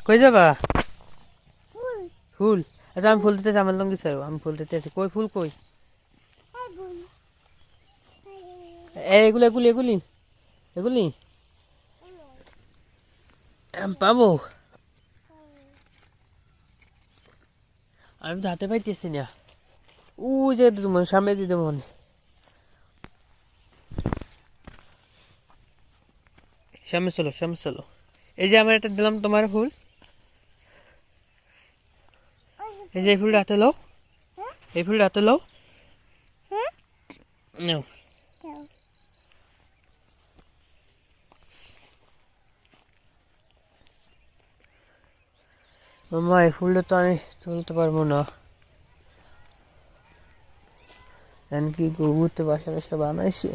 কই যাবা? ফুল? আচ্ছা আমি ফুল দিতে আমার লঙ্গি চাই, আমি ফুল দিতে আছি। কই ফুল কই? এগুলি এগুলি এগুলি এগুলি পাবো? আমি তো হাতে পাইতেছি না। ও যে তোমার সামনে দিতে মনে। সামনে চলো, সামনে চলো। এই যে আমার এটা দিলাম তোমার ফুল, এই যে এই ফুলটা হাতে লও, এই ফুলটা হাতে লও। নাও। মামা এই ফুলটা তো আমি তুলতে পারবো না। কি ঘুরতে বাসা বাসা বানাইছে।